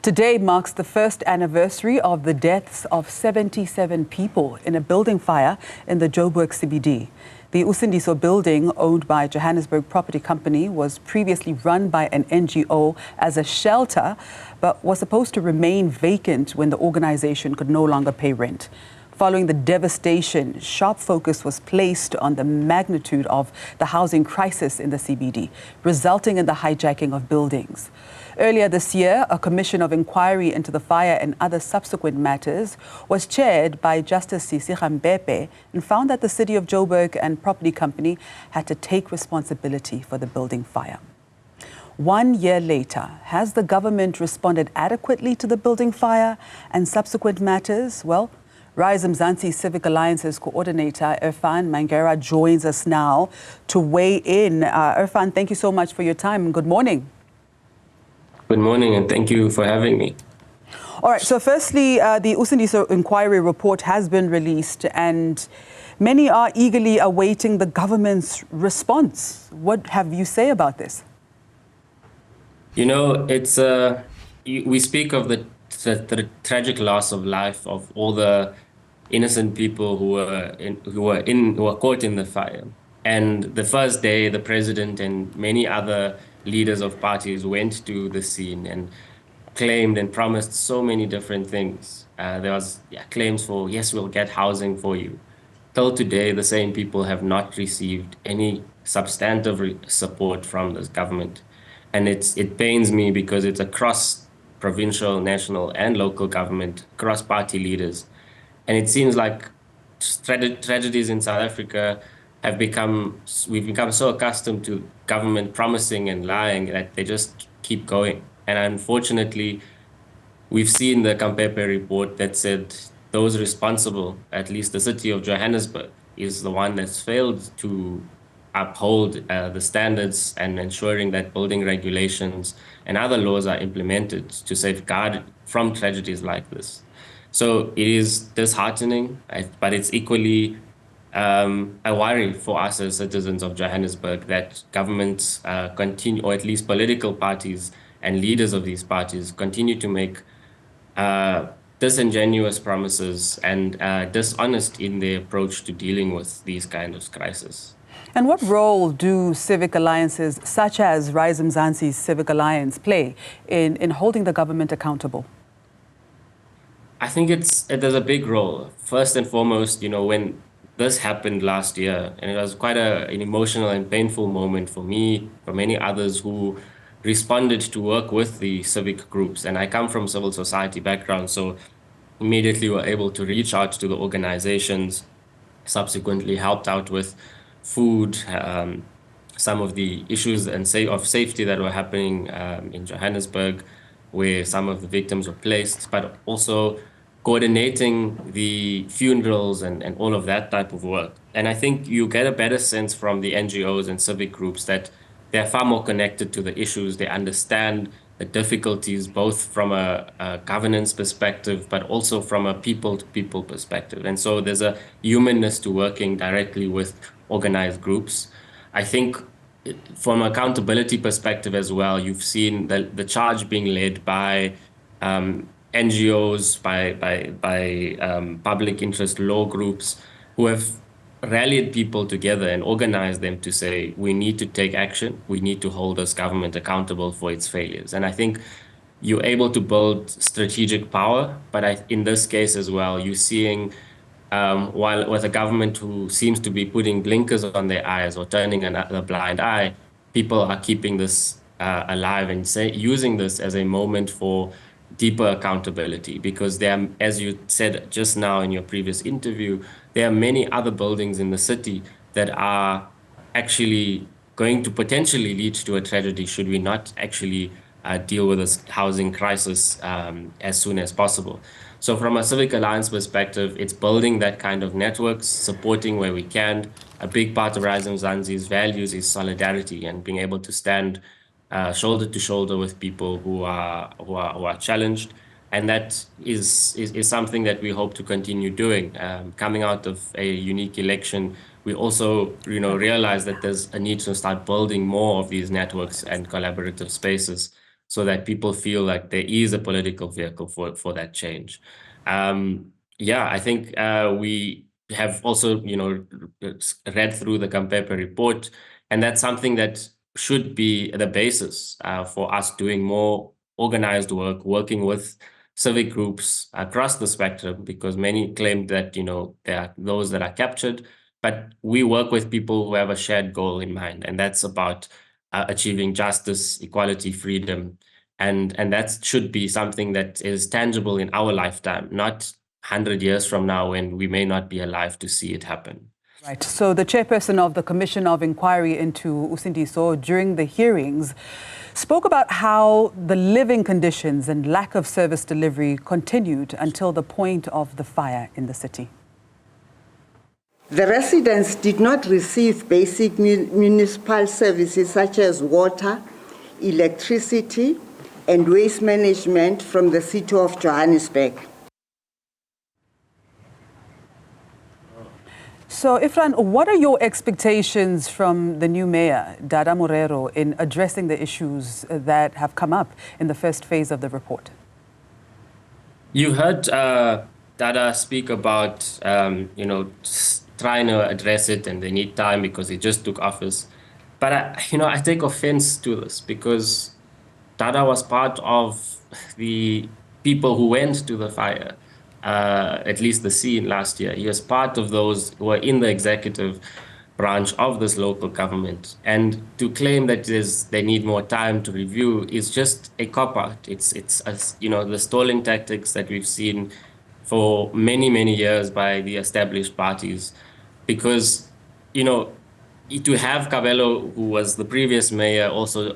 Today marks the first anniversary of the deaths of 77 people in a building fire in the Joburg CBD. The Usindiso building, owned by Johannesburg Property Company, was previously run by an NGO as a shelter, but was supposed to remain vacant when the organization could no longer pay rent. Following the devastation, sharp focus was placed on the magnitude of the housing crisis in the CBD, resulting in the hijacking of buildings. Earlier this year, a commission of inquiry into the fire and other subsequent matters was chaired by Justice Sisira Mpepe and found that the city of Joburg and property company had to take responsibility for the building fire. 1 year later, has the government responded adequately to the building fire and subsequent matters? Well, Rise Mzansi Civic Alliances coordinator Ifaarn Mangera joins us now to weigh in. Ifaarn, thank you so much for your time and good morning. Good morning, and thank you for having me. All right, so firstly, the Usindiso inquiry report has been released and many are eagerly awaiting the government's response. What have you say about this? You know, it's we speak of the tragic loss of life of all the innocent people who were caught in the fire. And the first day, the president and many other leaders of parties went to the scene and claimed and promised so many different things. There was claims for, yes, we'll get housing for you. Till today, the same people have not received any substantive support from this government. And it pains me because it's across provincial, national, and local government, cross-party leaders. And it seems like tragedies in South Africa we've become so accustomed to government promising and lying that they just keep going. And unfortunately, we've seen the Kampepe report that said those responsible, at least the city of Johannesburg, is the one that's failed to uphold the standards and ensuring that building regulations and other laws are implemented to safeguard from tragedies like this. So it is disheartening, but it's equally a worry for us as citizens of Johannesburg that governments continue, or at least political parties and leaders of these parties continue to make disingenuous promises and dishonest in their approach to dealing with these kind of crises. And what role do civic alliances such as Rise Mzansi Civic Alliance play in holding the government accountable? I think there's a big role. First and foremost, you know, when this happened last year, and it was quite an emotional and painful moment for me, for many others who responded to work with the civic groups. And I come from civil society background, so immediately were able to reach out to the organizations, subsequently helped out with food, some of the issues of safety that were happening in Johannesburg, where some of the victims were placed, but also coordinating the funerals and all of that type of work. And I think you get a better sense from the NGOs and civic groups that they're far more connected to the issues. They understand the difficulties, both from a governance perspective, but also from a people-to-people perspective. And so there's a humanness to working directly with organized groups. I think from an accountability perspective as well, you've seen the charge being led by NGOs, by public interest law groups who have rallied people together and organized them to say, we need to take action. We need to hold this government accountable for its failures. And I think you're able to build strategic power, but in this case as well, you're seeing while with a government who seems to be putting blinkers on their eyes or turning a blind eye, people are keeping this alive and using this as a moment for deeper accountability, because there, as you said just now in your previous interview, there are many other buildings in the city that are actually going to potentially lead to a tragedy should we not actually deal with this housing crisis as soon as possible. So from a civic alliance perspective, it's building that kind of networks, supporting where we can. A big part of Rise Mzansi's values is solidarity and being able to stand shoulder to shoulder with people who are challenged, and that is something that we hope to continue doing. Coming out of a unique election, we also realize that there's a need to start building more of these networks and collaborative spaces so that people feel like there is a political vehicle for that change. Yeah, I think we have also, read through the Kampepe report, and that's something that should be the basis for us doing more organized work, working with civic groups across the spectrum, because many claim that, there are those that are captured, but we work with people who have a shared goal in mind, and that's about achieving justice, equality, freedom, and that should be something that is tangible in our lifetime, not 100 years from now when we may not be alive to see it happen. Right. So the chairperson of the Commission of Inquiry into Usindiso during the hearings spoke about how the living conditions and lack of service delivery continued until the point of the fire in the city. The residents did not receive basic municipal services such as water, electricity, and waste management from the city of Johannesburg. So, Ifaarn, what are your expectations from the new mayor, Dada Morero, in addressing the issues that have come up in the first phase of the report? You heard Dada speak about, trying to address it, and they need time because he just took office. But, I take offense to this because Dada was part of the people who went to the fire. At least the scene last year. He was part of those who were in the executive branch of this local government. And to claim that they need more time to review is just a cop-out. It's the stalling tactics that we've seen for many, many years by the established parties. Because, to have Cabello, who was the previous mayor, also,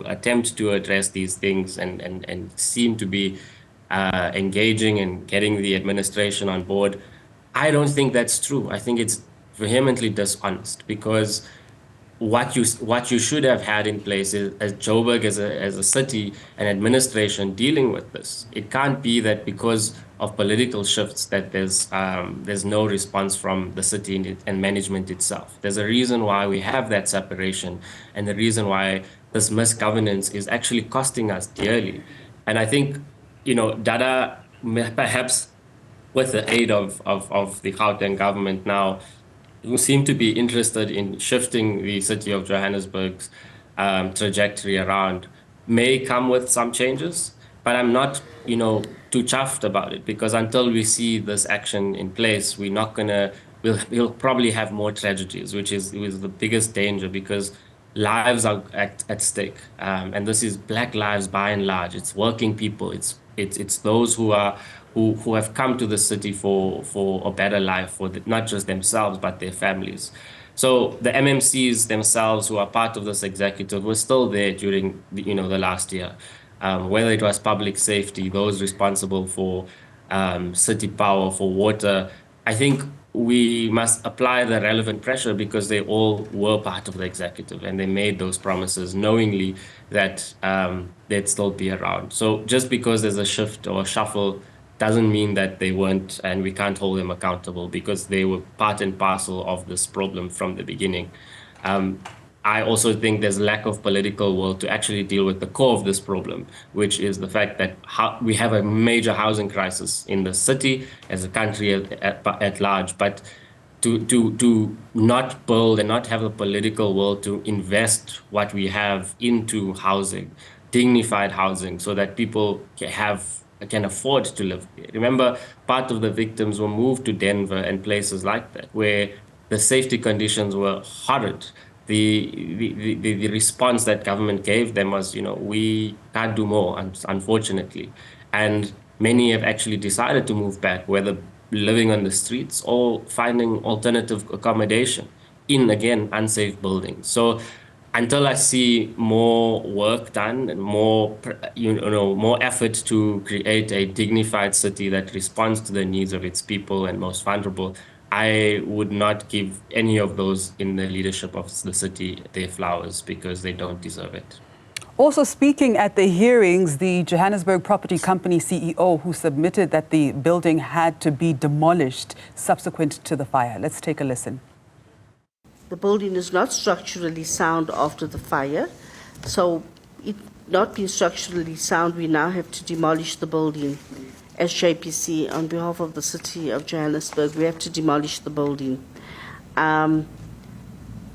attempt to address these things and seem to be engaging and getting the administration on board, I don't think that's true. I think it's vehemently dishonest, because what you should have had in place is, as Joburg as a city and administration dealing with this. It can't be that because of political shifts that there's no response from the city and management itself. There's a reason why we have that separation, and the reason why this misgovernance is actually costing us dearly. And I think, Dada, perhaps with the aid of the Gauteng government now, who seem to be interested in shifting the city of Johannesburg's trajectory around, may come with some changes. But I'm not, too chuffed about it, because until we see this action in place, we're not we'll probably have more tragedies, which is the biggest danger, because lives are at stake. And this is Black lives by and large. It's working people. It's those who have come to the city for a better life, for not just themselves, but their families. So the MMCs themselves, who are part of this executive, were still there during the last year. Whether it was public safety, those responsible for city power, for water, I think we must apply the relevant pressure, because they all were part of the executive and they made those promises knowingly that they'd still be around. So just because there's a shift or a shuffle doesn't mean that they weren't, and we can't hold them accountable, because they were part and parcel of this problem from the beginning. I also think there's a lack of political will to actually deal with the core of this problem, which is the fact that we have a major housing crisis in the city, as a country at large. But to not build and not have the political will to invest what we have into housing, dignified housing, so that people can afford to live there. Remember, part of the victims were moved to Denver and places like that, where the safety conditions were horrid. The response that government gave them was, we can't do more, unfortunately. And many have actually decided to move back, whether living on the streets or finding alternative accommodation in, again, unsafe buildings. So until I see more work done and more effort to create a dignified city that responds to the needs of its people and most vulnerable, I would not give any of those in the leadership of the city their flowers, because they don't deserve it. Also speaking at the hearings, the Johannesburg Property Company CEO, who submitted that the building had to be demolished subsequent to the fire. Let's take a listen. The building is not structurally sound after the fire, so not being structurally sound, we now have to demolish the building. As JPC, on behalf of the city of Johannesburg, we have to demolish the building. And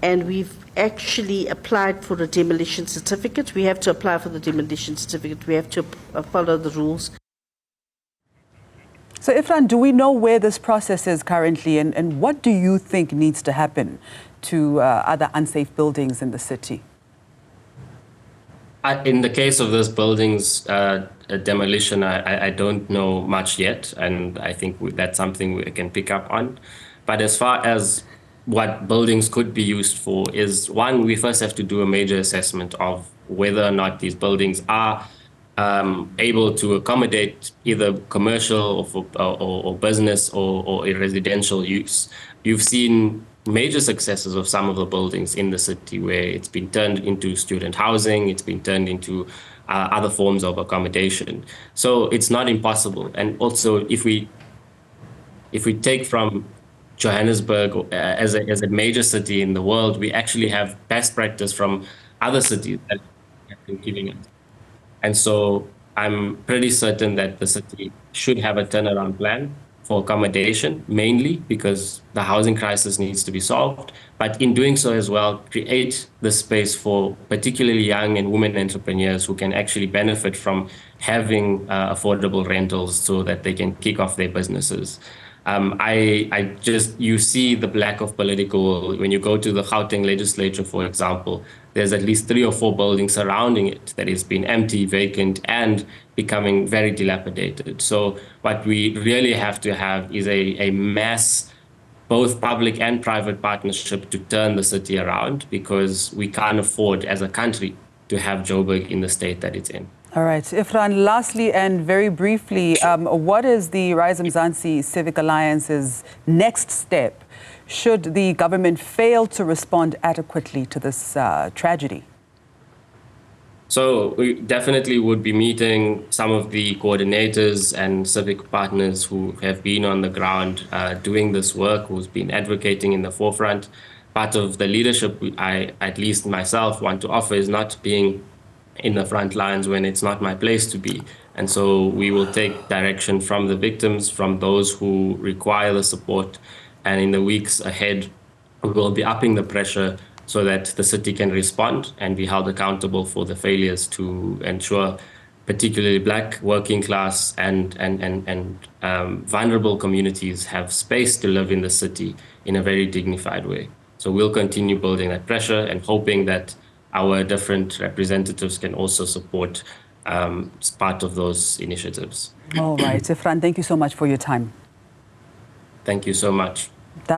we've actually applied for a demolition certificate. We have to apply for the demolition certificate. We have to follow the rules. So, Ifaarn, do we know where this process is currently, and what do you think needs to happen to other unsafe buildings in the city? In the case of those buildings, demolition, I don't know much yet, and I think that's something we can pick up on. But as far as what buildings could be used for is, one, we first have to do a major assessment of whether or not these buildings are able to accommodate either commercial or business or a residential use. You've seen major successes of some of the buildings in the city where it's been turned into student housing, it's been turned into other forms of accommodation. So it's not impossible. And also, if we take from Johannesburg as a major city in the world, we actually have best practice from other cities that have been giving us. And so I'm pretty certain that the city should have a turnaround plan for accommodation, mainly because the housing crisis needs to be solved, but in doing so as well, create the space for particularly young and women entrepreneurs who can actually benefit from having affordable rentals so that they can kick off their businesses. You see the lack of political will. When you go to the Gauteng legislature, for example, there's at least 3 or 4 buildings surrounding it that has been empty, vacant, and becoming very dilapidated. So what we really have to have is a mass, both public and private partnership to turn the city around, because we can't afford as a country to have Joburg in the state that it's in. All right. Ifaarn, lastly and very briefly, what is the Rise Mzansi Civic Alliance's next step should the government fail to respond adequately to this tragedy? So we definitely would be meeting some of the coordinators and civic partners who have been on the ground doing this work, who's been advocating in the forefront. Part of the leadership I, at least myself, want to offer is not being in the front lines when it's not my place to be. And so we will take direction from the victims, from those who require the support. And in the weeks ahead, we will be upping the pressure so that the city can respond and be held accountable for the failures to ensure particularly Black, working class and vulnerable communities have space to live in the city in a very dignified way. So we'll continue building that pressure and hoping that our different representatives can also support part of those initiatives. All right. Ifaarn, thank you so much for your time. Thank you so much.